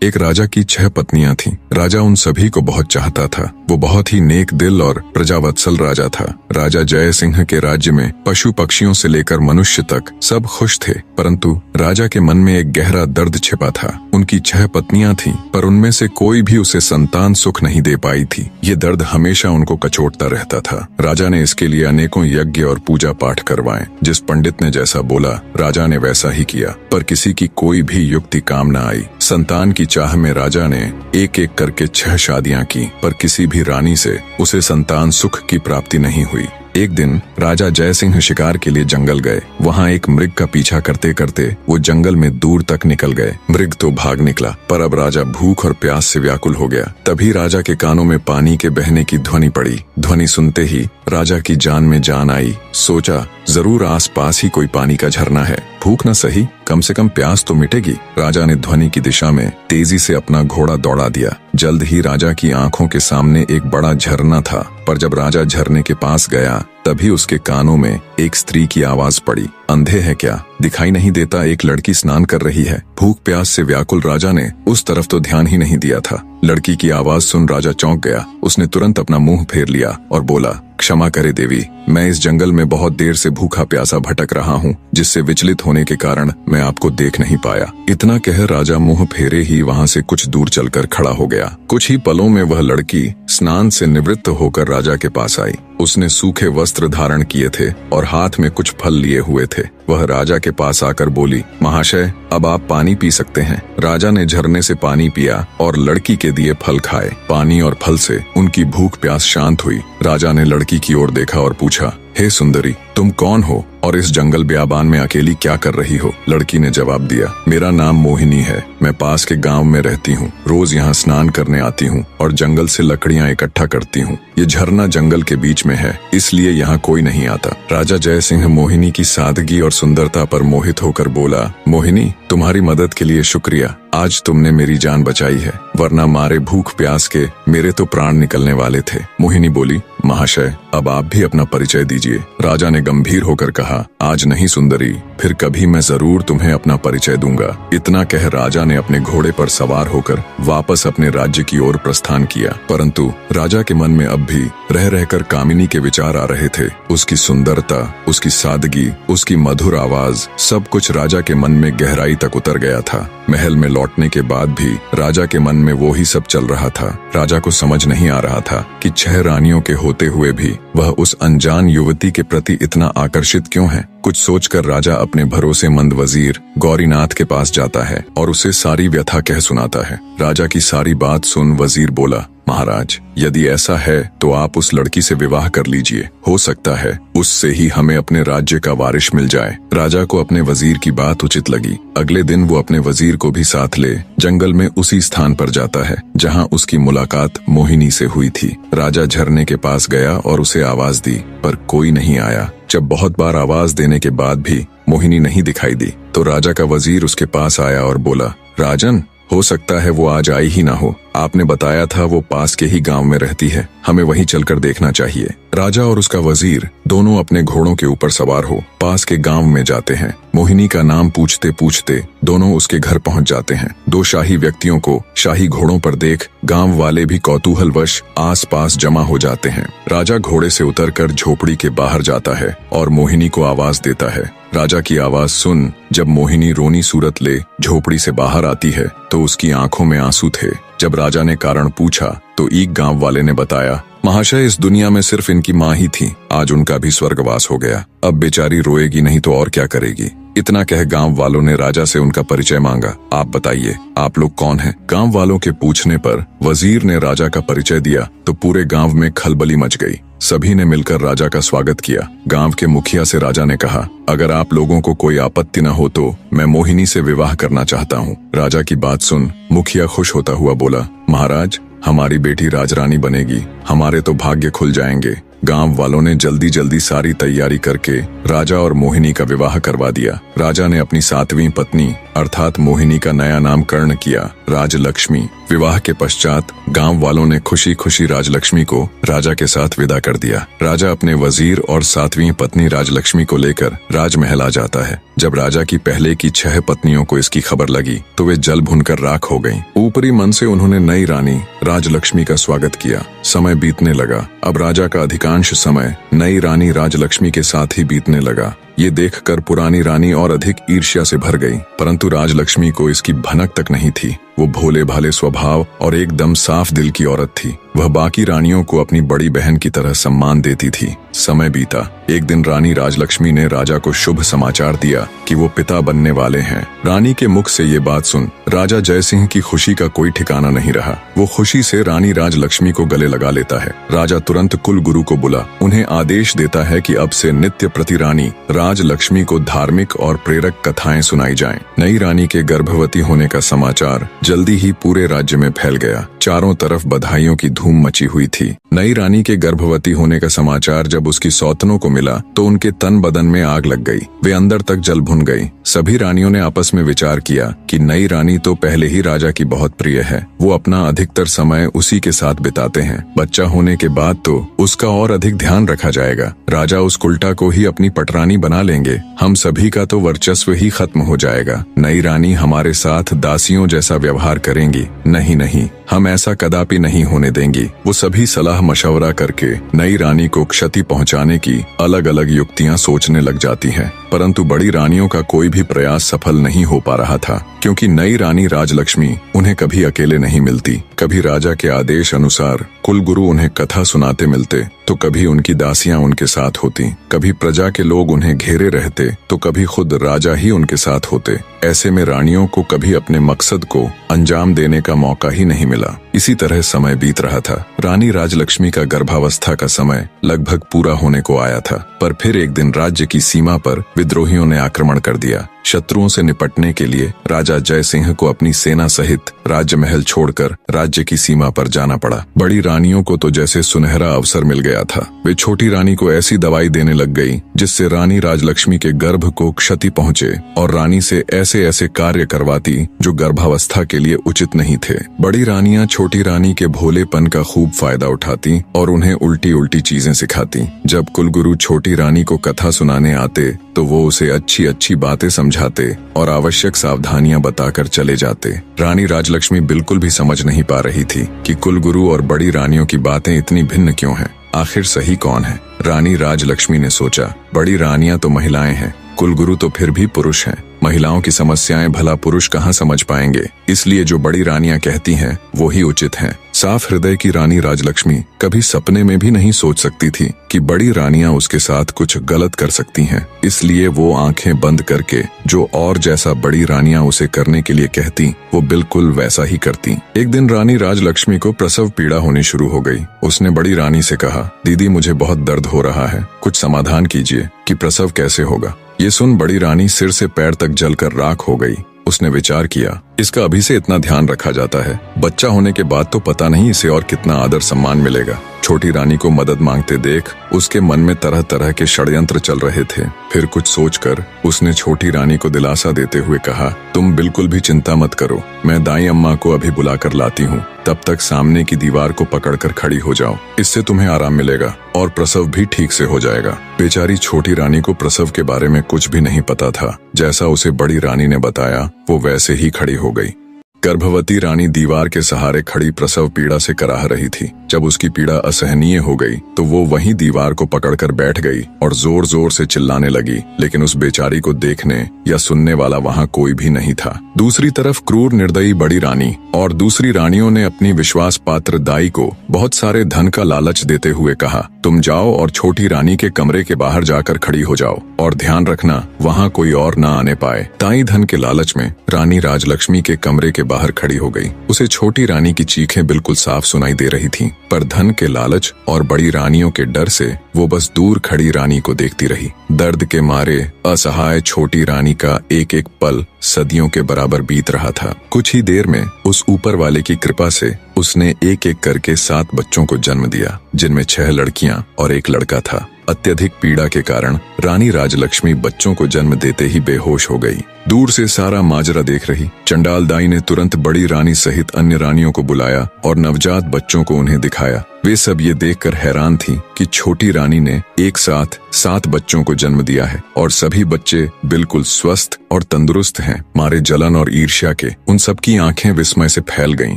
एक राजा की 6 पत्नियां थीं। राजा उन सभी को बहुत चाहता था। वो बहुत ही नेक दिल और प्रजावत्सल राजा था। राजा जय सिंह के राज्य में पशु पक्षियों से लेकर मनुष्य तक सब खुश थे, परंतु राजा के मन में एक गहरा दर्द छिपा था। उनकी 6 पत्नियां थीं, पर उनमें से कोई भी उसे संतान सुख नहीं दे पाई थी। ये दर्द हमेशा उनको कचोटता रहता था। राजा ने इसके लिए अनेकों यज्ञ और पूजा पाठ करवाए। जिस पंडित ने जैसा बोला, राजा ने वैसा ही किया, पर किसी की कोई भी युक्ति काम न आई। संतान की चाह में राजा ने एक एक करके 6 शादियां की, पर किसी भी रानी से उसे संतान सुख की प्राप्ति नहीं हुई। एक दिन राजा जय सिंह शिकार के लिए जंगल गए। वहाँ एक मृग का पीछा करते करते वो जंगल में दूर तक निकल गए। मृग तो भाग निकला, पर अब राजा भूख और प्यास से व्याकुल हो गया। तभी राजा के कानों में पानी के बहने की ध्वनि पड़ी। ध्वनि सुनते ही राजा की जान में जान आई। सोचा, जरूर आसपास ही कोई पानी का झरना है। भूख न सही, कम से कम प्यास तो मिटेगी। राजा ने ध्वनि की दिशा में तेजी से अपना घोड़ा दौड़ा दिया। जल्द ही राजा की आंखों के सामने एक बड़ा झरना था, पर जब राजा झरने के पास गया, तभी उसके कानों में एक स्त्री की आवाज पड़ी। अंधे है क्या? दिखाई नहीं देता? एक लड़की स्नान कर रही है। भूख प्यास से व्याकुल राजा ने उस तरफ तो ध्यान ही नहीं दिया था। लड़की की आवाज सुन राजा चौंक गया। उसने तुरंत अपना मुंह फेर लिया और बोला, क्षमा करे देवी, मैं इस जंगल में बहुत देर से भूखा प्यासा भटक रहा हूँ, जिससे विचलित होने के कारण मैं आपको देख नहीं पाया। इतना कह राजा मुंह फेरे ही वहाँ से कुछ दूर चलकर खड़ा हो गया। कुछ ही पलों में वह लड़की स्नान से निवृत्त होकर राजा के पास आई। उसने सूखे वस्त्र धारण किए थे और हाथ में कुछ फल लिए हुए थे। वह राजा के पास आकर बोली, महाशय, अब आप पानी पी सकते हैं। राजा ने झरने से पानी पिया और लड़की के दिए फल खाए। पानी और फल से उनकी भूख प्यास शांत हुई। राजा ने लड़की की ओर देखा और पूछा, हे सुंदरी, तुम कौन हो और इस जंगल ब्याबान में अकेली क्या कर रही हो? लड़की ने जवाब दिया, मेरा नाम मोहिनी है। मैं पास के गांव में रहती हूँ। रोज यहाँ स्नान करने आती हूँ और जंगल से लकड़ियाँ इकट्ठा करती हूँ। ये झरना जंगल के बीच में है, इसलिए यहाँ कोई नहीं आता। राजा जय सिंह मोहिनी की सादगी और सुंदरता पर मोहित होकर बोला, मोहिनी, तुम्हारी मदद के लिए शुक्रिया। आज तुमने मेरी जान बचाई है, वरना मारे भूख प्यास के मेरे तो प्राण निकलने वाले थे। मोहिनी बोली, महाशय, अब आप भी अपना परिचय दीजिए। राजा ने गंभीर होकर कहा, आज नहीं सुंदरी, फिर कभी मैं जरूर तुम्हें अपना परिचय दूंगा। इतना कह राजा ने अपने घोड़े पर सवार होकर वापस अपने राज्य की ओर प्रस्थान किया। परंतु राजा के मन में अब भी रह रहकर कामिनी के विचार आ रहे थे। उसकी सुंदरता, उसकी सादगी, उसकी मधुर आवाज, सब कुछ राजा के मन में गहराई तक उतर गया था। महल में लौटने के बाद भी राजा के मन में वो ही सब चल रहा था। राजा को समझ नहीं आ रहा था कि 6 रानियों के होते हुए भी वह उस अनजान युवती के प्रति इतना आकर्षित क्यों है। कुछ सोचकर राजा अपने भरोसेमंद वजीर गौरीनाथ के पास जाता है और उसे सारी व्यथा कह सुनाता है। राजा की सारी बात सुन वजीर बोला, महाराज, यदि ऐसा है तो आप उस लड़की से विवाह कर लीजिए। हो सकता है उससे ही हमें अपने राज्य का वारिस मिल जाए। राजा को अपने वजीर की बात उचित लगी। अगले दिन वो अपने वजीर को भी साथ ले जंगल में उसी स्थान पर जाता है जहां उसकी मुलाकात मोहिनी से हुई थी। राजा झरने के पास गया और उसे आवाज दी, पर कोई नहीं आया। जब बहुत बार आवाज देने के बाद भी मोहिनी नहीं दिखाई दी, तो राजा का वजीर उसके पास आया और बोला, राजन, हो सकता है वो आज आई ही ना हो। आपने बताया था वो पास के ही गांव में रहती है, हमें वहीं चलकर देखना चाहिए। राजा और उसका वजीर दोनों अपने घोड़ों के ऊपर सवार हो पास के गांव में जाते हैं। मोहिनी का नाम पूछते पूछते दोनों उसके घर पहुंच जाते हैं। 2 शाही व्यक्तियों को शाही घोड़ों पर देख गांव वाले भी कौतूहलवश आसपास जमा हो जाते हैं। राजा घोड़े से उतरकर झोपड़ी के बाहर जाता है और मोहिनी को आवाज देता है। राजा की आवाज सुन जब मोहिनी रोनी सूरत ले झोपड़ी से बाहर आती है तो उसकी आंखों में आंसू थे। जब राजा ने कारण पूछा तो एक गांव वाले ने बताया, महाशय, इस दुनिया में सिर्फ इनकी माँ ही थी, आज उनका भी स्वर्गवास हो गया। अब बेचारी रोएगी नहीं तो और क्या करेगी। इतना कह गांव वालों ने राजा से उनका परिचय मांगा। आप बताइए, आप लोग कौन हैं? गांव वालों के पूछने पर वजीर ने राजा का परिचय दिया तो पूरे गांव में खलबली मच गई। सभी ने मिलकर राजा का स्वागत किया। गांव के मुखिया से राजा ने कहा, अगर आप लोगों को कोई आपत्ति न हो तो मैं मोहिनी से विवाह करना चाहता हूँ। राजा की बात सुन मुखिया खुश होता हुआ बोला, महाराज, हमारी बेटी राजरानी बनेगी, हमारे तो भाग्य खुल जाएंगे। गांव वालों ने जल्दी जल्दी सारी तैयारी करके राजा और मोहिनी का विवाह करवा दिया। राजा ने अपनी 7वीं पत्नी अर्थात मोहिनी का नया नामकरण किया राजलक्ष्मी। विवाह के पश्चात गांव वालों ने खुशी खुशी राजलक्ष्मी को राजा के साथ विदा कर दिया। राजा अपने वजीर और 7वीं पत्नी राजलक्ष्मी को लेकर राजमहल आ जाता है। जब राजा की पहले की 6 पत्नियों को इसकी खबर लगी तो वे जल भुनकर राख हो गईं। ऊपरी मन से उन्होंने नई रानी राजलक्ष्मी का स्वागत किया। समय बीतने लगा। अब राजा का अधिकांश समय नई रानी राजलक्ष्मी के साथ ही बीतने लगा। ये देखकर पुरानी रानी और अधिक ईर्ष्या से भर गई, परंतु राजलक्ष्मी को इसकी भनक तक नहीं थी। वो भोले भाले स्वभाव और एकदम साफ दिल की औरत थी। वह बाकी रानियों को अपनी बड़ी बहन की तरह सम्मान देती थी। समय बीता। एक दिन रानी राजलक्ष्मी ने राजा को शुभ समाचार दिया कि वो पिता बनने वाले हैं। रानी के मुख से ये बात सुन राजा जयसिंह की खुशी का कोई ठिकाना नहीं रहा। वो खुशी से रानी राजलक्ष्मी को गले लगा लेता है। राजा तुरंत कुल गुरु को बुला उन्हें आदेश देता है कि अब से नित्य प्रति रानी राजलक्ष्मी को धार्मिक और प्रेरक कथाएं सुनाई जाएं। नई रानी के गर्भवती होने का समाचार जल्दी ही पूरे राज्य में फैल गया। चारों तरफ बधाइयों की धूम मची हुई थी। नई रानी के गर्भवती होने का समाचार जब उसकी सौतनों को मिला तो उनके तन बदन में आग लग गई। वे अंदर तक जल भुन गई। सभी रानियों ने आपस में विचार किया कि नई रानी तो पहले ही राजा की बहुत प्रिय है, वो अपना अधिकतर समय उसी के साथ बिताते हैं। बच्चा होने के बाद तो उसका और अधिक ध्यान रखा जाएगा। राजा उस कुल्टा को ही अपनी पटरानी बना लेंगे। हम सभी का तो वर्चस्व ही खत्म हो जाएगा। नई रानी हमारे साथ दासियों जैसा व्यवहार करेंगी। नहीं नहीं, हम ऐसा कदापि नहीं होने देंगी। वो सभी सलाह मशवरा करके नई रानी को क्षति पहुंचाने की अलग अलग युक्तियां सोचने लग जाती हैं, परंतु बड़ी रानियों का कोई भी प्रयास सफल नहीं हो पा रहा था, क्योंकि नई रानी राजलक्ष्मी उन्हें कभी अकेले नहीं मिलती। कभी राजा के आदेश अनुसार कुलगुरु उन्हें कथा सुनाते मिलते तो कभी उनकी दासियां उनके साथ होती। कभी प्रजा के लोग उन्हें घेरे रहते तो कभी खुद राजा ही उनके साथ होते। ऐसे में रानियों को कभी अपने मकसद को अंजाम देने का मौका ही नहीं मिला। इसी तरह समय बीत रहा था। रानी राजलक्ष्मी का गर्भावस्था का समय लगभग पूरा होने को आया था, पर फिर एक दिन राज्य की सीमा पर विद्रोहियों ने आक्रमण कर दिया। शत्रुओं से निपटने के लिए राजा जयसिंह को अपनी सेना सहित राजमहल छोड़कर राज्य की सीमा पर जाना पड़ा। बड़ी रानियों को तो जैसे सुनहरा अवसर मिल गया था। वे छोटी रानी को ऐसी दवाई देने लग गई जिससे रानी राजलक्ष्मी के गर्भ को क्षति पहुंचे और रानी से ऐसे ऐसे कार्य करवाती जो गर्भावस्था के लिए उचित नहीं थे। बड़ी रानियां छोटी रानी के भोलेपन का खूब फायदा उठाती और उन्हें उल्टी उल्टी चीजें सिखाती। जब कुलगुरु छोटी रानी को कथा सुनाने आते तो वो उसे अच्छी अच्छी बातें समझाते और आवश्यक सावधानियां बताकर चले जाते। रानी राजलक्ष्मी बिल्कुल भी समझ नहीं पा रही थी कि कुलगुरु और बड़ी रानियों की बातें इतनी भिन्न क्यों हैं। आखिर सही कौन है? रानी राजलक्ष्मी ने सोचा, बड़ी रानियां तो महिलाएं हैं, कुलगुरु तो फिर भी पुरुष हैं। महिलाओं की समस्याएं भला पुरुष कहाँ समझ पाएंगे, इसलिए जो बड़ी रानियां कहती हैं वो ही उचित हैं। साफ हृदय की रानी राजलक्ष्मी कभी सपने में भी नहीं सोच सकती थी कि बड़ी रानियां उसके साथ कुछ गलत कर सकती हैं। इसलिए वो आंखें बंद करके जो और जैसा बड़ी रानियां उसे करने के लिए कहती वो बिल्कुल वैसा ही करती। एक दिन रानी राजलक्ष्मी को प्रसव पीड़ा होनी शुरू हो गई। उसने बड़ी रानी से कहा, दीदी मुझे बहुत दर्द हो रहा है, कुछ समाधान कीजिए कि प्रसव कैसे होगा। ये सुन बड़ी रानी सिर से पैर तक जलकर राख हो गई। उसने विचार किया, इसका अभी से इतना ध्यान रखा जाता है, बच्चा होने के बाद तो पता नहीं इसे और कितना आदर सम्मान मिलेगा। छोटी रानी को मदद मांगते देख उसके मन में तरह तरह के षड्यंत्र चल रहे थे। फिर कुछ सोचकर उसने छोटी रानी को दिलासा देते हुए कहा, तुम बिल्कुल भी चिंता मत करो, मैं दाई अम्मा को अभी बुलाकर लाती हूँ। तब तक सामने की दीवार को पकड़कर खड़ी हो जाओ, इससे तुम्हें आराम मिलेगा और प्रसव भी ठीक से हो जाएगा। बेचारी छोटी रानी को प्रसव के बारे में कुछ भी नहीं पता था। जैसा उसे बड़ी रानी ने बताया वो वैसे ही खड़ी हो गई। गर्भवती रानी दीवार के सहारे खड़ी प्रसव पीड़ा से कराह रही थी। जब उसकी पीड़ा असहनीय हो गई तो वो वहीं दीवार को पकड़कर बैठ गई और जोर जोर से चिल्लाने लगी, लेकिन उस बेचारी को देखने या सुनने वाला वहाँ कोई भी नहीं था। दूसरी तरफ क्रूर निर्दयी बड़ी रानी और दूसरी रानियों ने अपनी विश्वास पात्र दाई को बहुत सारे धन का लालच देते हुए कहा, तुम जाओ और छोटी रानी के कमरे के बाहर जाकर खड़ी हो जाओ और ध्यान रखना वहाँ कोई और न आने पाए। दाई धन के लालच में रानी राजलक्ष्मी के कमरे के बाहर खड़ी हो गई। उसे छोटी रानी की चीखें बिल्कुल साफ सुनाई दे रही थीं, पर धन के लालच और बड़ी रानियों के डर से वो बस दूर खड़ी रानी को देखती रही। दर्द के मारे असहाय छोटी रानी का एक एक पल सदियों के बराबर बीत रहा था। कुछ ही देर में उस ऊपर वाले की कृपा से उसने एक एक करके 7 बच्चों को जन्म दिया, जिनमें 6 लड़कियां और 1 लड़का था। अत्यधिक पीड़ा के कारण रानी राजलक्ष्मी बच्चों को जन्म देते ही बेहोश हो गई। दूर से सारा माजरा देख रही चंडाल दाई ने तुरंत बड़ी रानी सहित अन्य रानियों को बुलाया और नवजात बच्चों को उन्हें दिखाया। वे सब ये देखकर हैरान थीं कि छोटी रानी ने एक साथ 7 बच्चों को जन्म दिया है और सभी बच्चे बिल्कुल स्वस्थ और तंदुरुस्त हैं। मारे जलन और ईर्ष्या के उन सब की आंखें विस्मय से फैल गईं।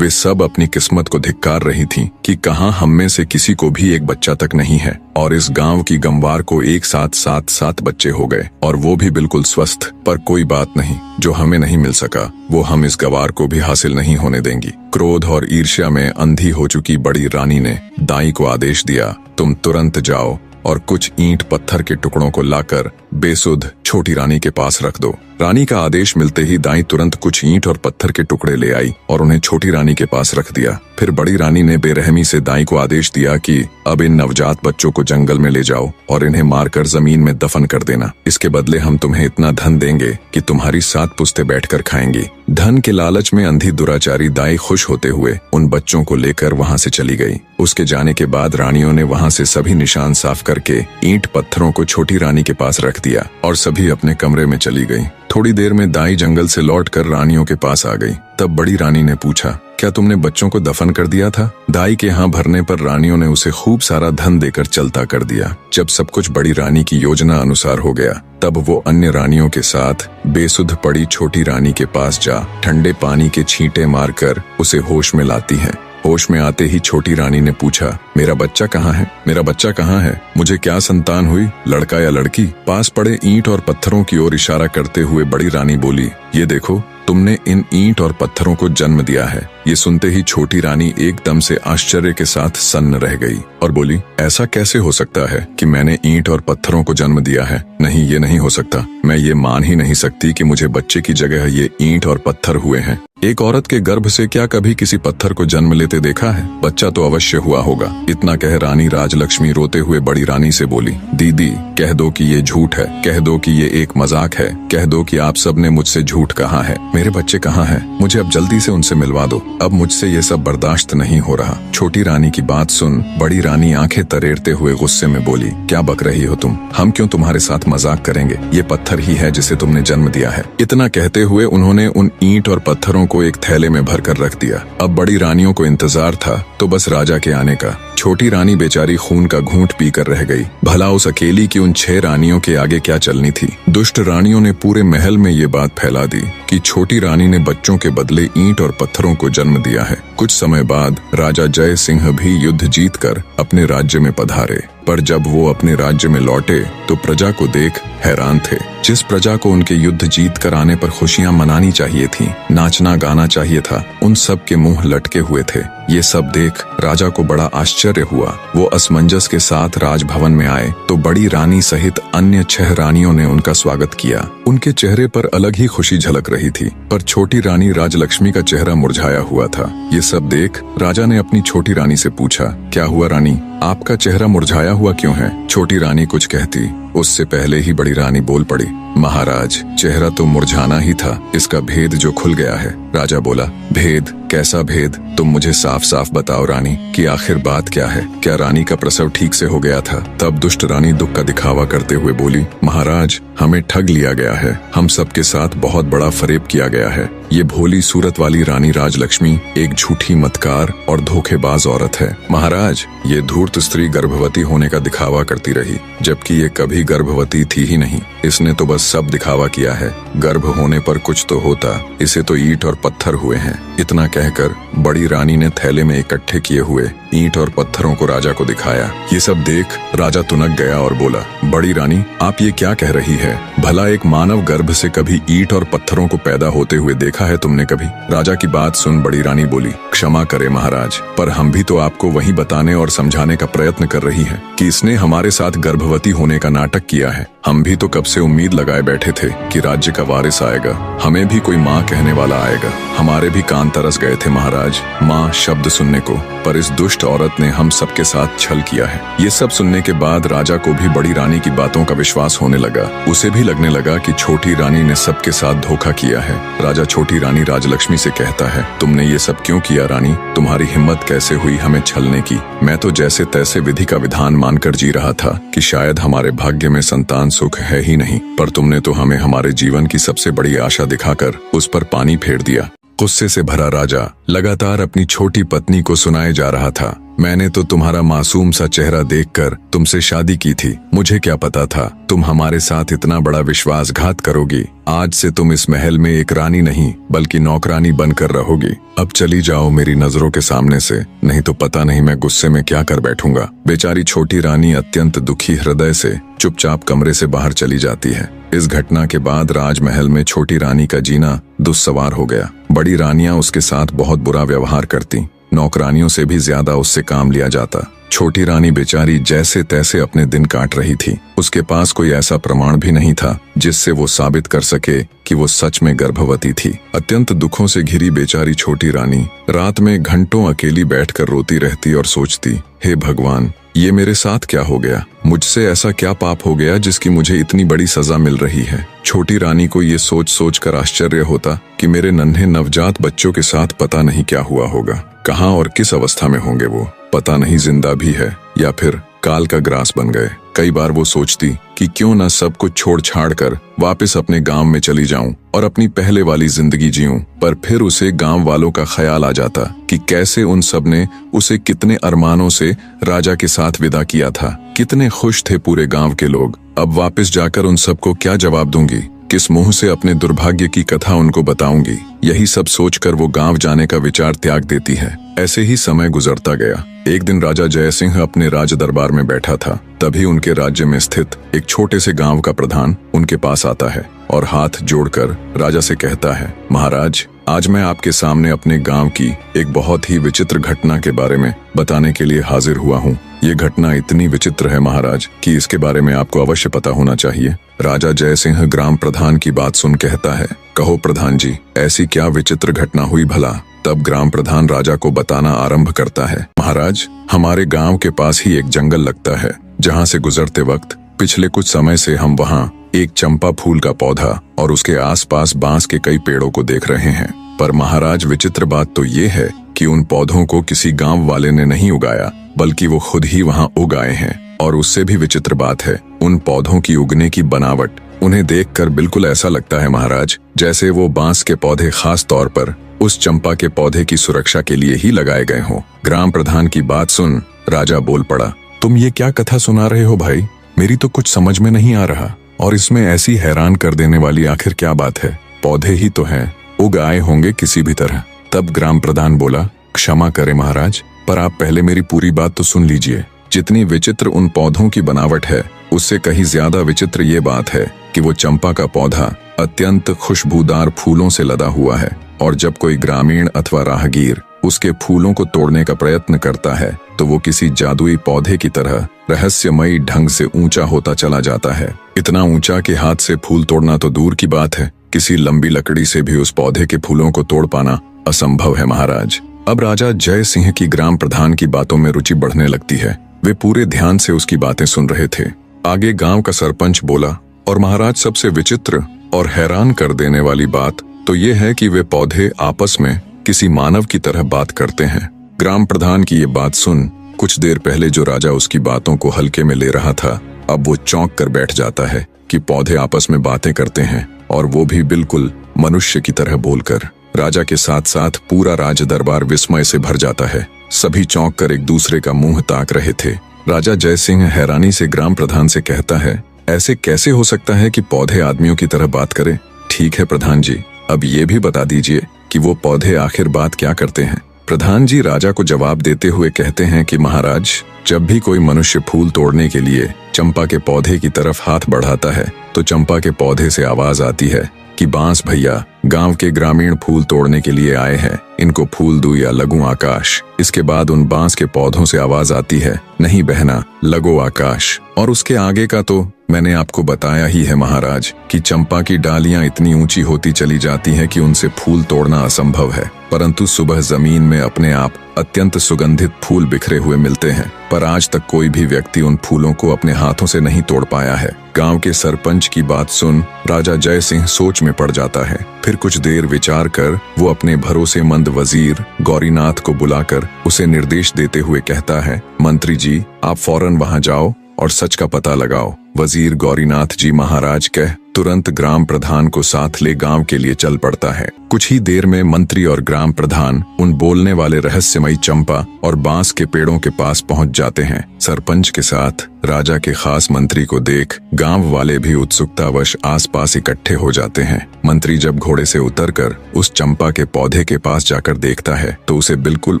वे सब अपनी किस्मत को धिक्कार रही थीं कि कहां हम में से किसी को भी एक बच्चा तक नहीं है, और इस गांव की गंवार को एक साथ 7 बच्चे हो गए, और वो भी बिल्कुल स्वस्थ। पर कोई बात नहीं, जो हमें नहीं मिल सका वो हम इस गवार को भी हासिल नहीं होने देंगी। क्रोध और ईर्ष्या में अंधी हो चुकी बड़ी रानी ने दाई को आदेश दिया, तुम तुरंत जाओ और कुछ ईंट पत्थर के टुकड़ों को लाकर बेसुध छोटी रानी के पास रख दो। रानी का आदेश मिलते ही दाई तुरंत कुछ ईंट और पत्थर के टुकड़े ले आई और उन्हें छोटी रानी के पास रख दिया। फिर बड़ी रानी ने बेरहमी से दाई को आदेश दिया कि अब इन नवजात बच्चों को जंगल में ले जाओ और इन्हें मारकर जमीन में दफन कर देना। इसके बदले हम तुम्हें इतना धन देंगे कि तुम्हारी 7 पुश्तें बैठकर खाएंगी। धन के लालच में अंधी दुराचारी दाई खुश होते हुए उन बच्चों को लेकर वहां से चली गई। उसके जाने के बाद रानियों ने वहां से सभी निशान साफ करके ईंट पत्थरों को छोटी रानी के पास रख दिया और सभी अपने कमरे में चली गई। थोड़ी देर में दाई जंगल से लौटकर रानियों के पास आ गई। तब बड़ी रानी ने पूछा, क्या तुमने बच्चों को दफन कर दिया था? दाई के यहाँ भरने पर रानियों ने उसे खूब सारा धन देकर चलता कर दिया। जब सब कुछ बड़ी रानी की योजना अनुसार हो गया, तब वो अन्य रानियों के साथ बेसुध पड़ी छोटी रानी के पास जा ठंडे पानी के छींटे मारकर उसे होश में लाती है। होश में आते ही छोटी रानी ने पूछा, मेरा बच्चा कहाँ है? मेरा बच्चा कहाँ है? मुझे क्या संतान हुई, लड़का या लड़की? पास पड़े ईंट और पत्थरों की ओर इशारा करते हुए बड़ी रानी बोली, ये देखो, तुमने इन ईंट और पत्थरों को जन्म दिया है। ये सुनते ही छोटी रानी एकदम से आश्चर्य के साथ सन्न रह गई और बोली, ऐसा कैसे हो सकता है कि मैंने ईंट और पत्थरों को जन्म दिया है? नहीं, ये नहीं हो सकता। मैं ये मान ही नहीं सकती कि मुझे बच्चे की जगह ये ईंट और पत्थर हुए हैं। एक औरत के गर्भ से क्या कभी किसी पत्थर को जन्म लेते देखा है? बच्चा तो अवश्य हुआ होगा। इतना कह रानी राजलक्ष्मी रोते हुए बड़ी रानी से बोली, दीदी, कह दो कि ये झूठ है, कह दो कि ये एक मजाक है, कह दो कि आप सब ने मुझसे झूठ कहा है। मेरे बच्चे कहाँ हैं? मुझे अब जल्दी से उनसे मिलवा दो। अब मुझसे ये सब बर्दाश्त नहीं हो रहा। छोटी रानी की बात सुन बड़ी रानी आंखें तरेरते हुए गुस्से में बोली, क्या बक रही हो तुम? हम क्यों तुम्हारे साथ मजाक करेंगे? ये पत्थर ही है जिसे तुमने जन्म दिया है। इतना कहते हुए उन्होंने उन ईंट और पत्थरों को एक थैले में भरकर रख दिया। अब बड़ी रानियों को इंतजार था तो बस राजा के आने का। छोटी रानी बेचारी खून का घूंट पीकर रह गई। भला उस अकेली की उन 6 रानियों के आगे क्या चलनी थी? दुष्ट रानियों ने पूरे महल में ये बात फैला दी कि छोटी रानी ने बच्चों के बदले ईंट और पत्थरों को जन्म दिया है। कुछ समय बाद राजा जय सिंह भी युद्ध जीतकर अपने राज्य में पधारे, पर जब वो अपने राज्य में लौटे तो प्रजा को देख हैरान थे। जिस प्रजा को उनके युद्ध जीत कर आने पर खुशियां मनानी चाहिए थीं, नाचना गाना चाहिए था, उन सब के मुंह लटके हुए थे। ये सब देख राजा को बड़ा आश्चर्य हुआ। वो असमंजस के साथ राजभवन में आए तो बड़ी रानी सहित अन्य 6 रानियों ने उनका स्वागत किया। उनके चेहरे पर अलग ही खुशी झलक रही थी, पर छोटी रानी राजलक्ष्मी का चेहरा मुरझाया हुआ था। ये सब देख राजा ने अपनी छोटी रानी से पूछा, क्या हुआ रानी, आपका चेहरा मुरझाया हुआ क्यों है? छोटी रानी कुछ कहती, उससे पहले ही बड़ी रानी बोल पड़ी, महाराज, चेहरा तो मुरझाना ही था, इसका भेद जो खुल गया है। राजा बोला, भेद? कैसा भेद? तुम मुझे साफ साफ बताओ रानी कि आखिर बात क्या है। क्या रानी का प्रसव ठीक से हो गया था? तब दुष्ट रानी दुख का दिखावा करते हुए बोली, महाराज, हमें ठग लिया गया है। हम सबके साथ बहुत बड़ा फरेब किया गया है। ये भोली सूरत वाली रानी राजलक्ष्मी एक झूठी मतकार और धोखेबाज औरत है। महाराज, ये धूर्त स्त्री गर्भवती होने का दिखावा करती रही, जबकि ये कभी गर्भवती थी ही नहीं। इसने तो बस सब दिखावा किया है। गर्भ होने पर कुछ तो होता, इसे तो ईंट और पत्थर हुए हैं। इतना कहकर बड़ी रानी ने थैले में इकट्ठे किए हुए ईंट और पत्थरों को राजा को दिखाया। ये सब देख राजा तुनक गया और बोला, बड़ी रानी, आप ये क्या कह रही है? भला एक मानव गर्भ से कभी ईंट और पत्थरों को पैदा होते हुए देखा है तुमने कभी? राजा की बात सुन बड़ी रानी बोली, क्षमा करे महाराज, पर हम भी तो आपको वही बताने और समझाने का प्रयत्न कर रही हैं कि इसने हमारे साथ गर्भवती होने का नाटक किया है। हम भी तो कब से उम्मीद लगाए बैठे थे कि राज्य का वारिस आएगा, हमें भी कोई माँ कहने वाला आएगा। हमारे भी कान तरस गए थे महाराज माँ शब्द सुनने को, पर इस दुष्ट औरत ने हम सबके साथ छल किया है। ये सब सुनने के बाद राजा को भी बड़ी रानी की बातों का विश्वास होने लगा। उसे भी लगने लगा कि छोटी रानी ने सबके साथ धोखा किया है। राजा छोटी रानी राजलक्ष्मी से कहता है, तुमने ये सब क्यों किया रानी? तुम्हारी हिम्मत कैसे हुई हमें छलने की? मैं तो जैसे तैसे विधि का विधान मानकर जी रहा था कि शायद हमारे भाग्य में संतान सुख है ही नहीं, पर तुमने तो हमें हमारे जीवन की सबसे बड़ी आशा दिखाकर उस पर पानी फेर दिया। गुस्से से भरा राजा लगातार अपनी छोटी पत्नी को सुनाए जा रहा था, मैंने तो तुम्हारा मासूम सा चेहरा देखकर तुमसे शादी की थी। मुझे क्या पता था तुम हमारे साथ इतना बड़ा विश्वासघात करोगी। आज से तुम इस महल में एक रानी नहीं बल्कि नौकरानी बनकर रहोगी। अब चली जाओ मेरी नजरों के सामने से, नहीं तो पता नहीं मैं गुस्से में क्या कर बैठूंगा। बेचारी छोटी रानी अत्यंत दुखी हृदय से चुपचाप कमरे से बाहर चली जाती है। इस घटना के बाद राजमहल में छोटी रानी का जीना दुस्सवार हो गया। बड़ी रानियां उसके साथ बहुत बुरा व्यवहार करती, नौकरानियों से भी ज्यादा उससे काम लिया जाता। छोटी रानी बेचारी जैसे तैसे अपने दिन काट रही थी। उसके पास कोई ऐसा प्रमाण भी नहीं था जिससे वो साबित कर सके कि वो सच में गर्भवती थी। अत्यंत दुखों से घिरी बेचारी छोटी रानी रात में घंटों अकेली बैठकर रोती रहती और सोचती, हे भगवान, ये मेरे साथ क्या हो गया? मुझसे ऐसा क्या पाप हो गया जिसकी मुझे इतनी बड़ी सजा मिल रही है? छोटी रानी को ये सोच सोच कर आश्चर्य होता कि मेरे नन्हे नवजात बच्चों के साथ पता नहीं क्या हुआ होगा। कहाँ और किस अवस्था में होंगे वो, पता नहीं जिंदा भी है या फिर काल का ग्रास बन गए। कई बार वो सोचती कि क्यों न सब कुछ छोड़ छाड़ कर वापस अपने गांव में चली जाऊं और अपनी पहले वाली जिंदगी जीऊं, पर फिर उसे गांव वालों का ख्याल आ जाता कि कैसे उन सब ने उसे कितने अरमानों से राजा के साथ विदा किया था। कितने खुश थे पूरे गांव के लोग। अब वापस जाकर उन सबको क्या जवाब दूंगी? किस मुंह से अपने दुर्भाग्य की कथा उनको बताऊंगी? यही सब सोचकर वो गांव जाने का विचार त्याग देती है। ऐसे ही समय गुजरता गया। एक दिन राजा जय सिंह अपने राज दरबार में बैठा था, तभी उनके राज्य में स्थित एक छोटे से गांव का प्रधान उनके पास आता है और हाथ जोड़कर राजा से कहता है, महाराज, आज मैं आपके सामने अपने गांव की एक बहुत ही विचित्र घटना के बारे में बताने के लिए हाजिर हुआ हूँ। ये घटना इतनी विचित्र है महाराज कि इसके बारे में आपको अवश्य पता होना चाहिए। राजा जय सिंह ग्राम प्रधान की बात सुन कहता है, कहो प्रधान जी, ऐसी क्या विचित्र घटना हुई भला? तब ग्राम प्रधान राजा को बताना आरंभ करता है, महाराज, हमारे गांव के पास ही एक जंगल लगता है, जहां से गुजरते वक्त पिछले कुछ समय से हम वहां एक चंपा फूल का पौधा और उसके आसपास बांस के कई पेड़ों को देख रहे हैं। पर महाराज, विचित्र बात तो ये है कि उन पौधों को किसी गांव वाले ने नहीं उगाया, बल्कि वो खुद ही वहां उगाए हैं। और उससे भी विचित्र बात है, उन पौधों की उगने की बनावट, उन्हें देखकर बिल्कुल ऐसा लगता है महाराज जैसे वो बांस के पौधे खास तौर पर उस चंपा के पौधे की सुरक्षा के लिए ही लगाए गए हों। ग्राम प्रधान की बात सुन राजा बोल पड़ा, तुम ये क्या कथा सुना रहे हो भाई? मेरी तो कुछ समझ में नहीं आ रहा, और इसमें ऐसी हैरान कर देने वाली आखिर क्या बात है? पौधे ही तो हैं, उग आए होंगे किसी भी तरह। तब ग्राम प्रधान बोला, क्षमा करें महाराज, पर आप पहले मेरी पूरी बात तो सुन लीजिए। जितनी विचित्र उन पौधों की बनावट है, उससे कहीं ज्यादा विचित्र ये बात है कि वो चंपा का पौधा अत्यंत खुशबूदार फूलों से लदा हुआ है, और जब कोई ग्रामीण अथवा राहगीर उसके फूलों को तोड़ने का प्रयत्न करता है तो वो किसी जादुई पौधे की तरह रहस्यमयी ढंग से ऊंचा होता चला जाता है। इतना ऊंचा कि हाथ से फूल तोड़ना तो दूर की बात है, किसी लंबी लकड़ी से भी उस पौधे के फूलों को तोड़ पाना असंभव है महाराज। अब राजा जय सिंह की ग्राम प्रधान की बातों में रुचि बढ़ने लगती है। वे पूरे ध्यान से उसकी बातें सुन रहे थे। आगे गांव का सरपंच बोला, और महाराज, सबसे विचित्र और हैरान कर देने वाली बात तो ये है कि वे पौधे आपस में किसी मानव की तरह बात करते हैं। ग्राम प्रधान की ये बात सुन कुछ देर पहले जो राजा उसकी बातों को हल्के में ले रहा था, अब वो चौंक कर बैठ जाता है कि पौधे आपस में बातें करते हैं, और वो भी बिल्कुल मनुष्य की तरह बोलकर। राजा के साथ साथ पूरा राज दरबार विस्मय से भर जाता है। सभी चौंक कर एक दूसरे का मुंह ताक रहे थे। राजा जय सिंह हैरानी से ग्राम प्रधान से कहता है, ऐसे कैसे हो सकता है कि पौधे आदमियों की तरह बात करें? ठीक है प्रधान जी, अब ये भी बता दीजिए कि वो पौधे आखिर बात क्या करते हैं? प्रधान जी राजा को जवाब देते हुए कहते हैं कि महाराज, जब भी कोई मनुष्य फूल तोड़ने के लिए चंपा के पौधे की तरफ हाथ बढ़ाता है तो चंपा के पौधे से आवाज आती है कि बांस भैया, गांव के ग्रामीण फूल तोड़ने के लिए आए हैं, इनको फूल दूं या लगूं आकाश। इसके बाद उन बांस के पौधों से आवाज आती है, नहीं बहना, लगो आकाश। और उसके आगे का तो मैंने आपको बताया ही है महाराज कि चंपा की डालियां इतनी ऊंची होती चली जाती हैं कि उनसे फूल तोड़ना असंभव है, परंतु सुबह जमीन में अपने आप अत्यंत सुगंधित फूल बिखरे हुए मिलते हैं। पर आज तक कोई भी व्यक्ति उन फूलों को अपने हाथों से नहीं तोड़ पाया है। गांव के सरपंच की बात सुन राजा जय सिंह सोच में पड़ जाता है। फिर कुछ देर विचार कर वो अपने भरोसेमंद वजीर गौरीनाथ को बुलाकर उसे निर्देश देते हुए कहता है, मंत्री जी आप फौरन वहां जाओ और सच का पता लगाओ। वजीर गौरीनाथ जी महाराज कह तुरंत ग्राम प्रधान को साथ ले गांव के लिए चल पड़ता है। कुछ ही देर में मंत्री और ग्राम प्रधान उन बोलने वाले रहस्यमयी चंपा और बांस के पेड़ों के पास पहुंच जाते हैं। सरपंच के साथ राजा के खास मंत्री को देख गांव वाले भी उत्सुकतावश आसपास इकट्ठे हो जाते हैं। मंत्री जब घोड़े से उतरकर उस चंपा के पौधे के पास जाकर देखता है तो उसे बिल्कुल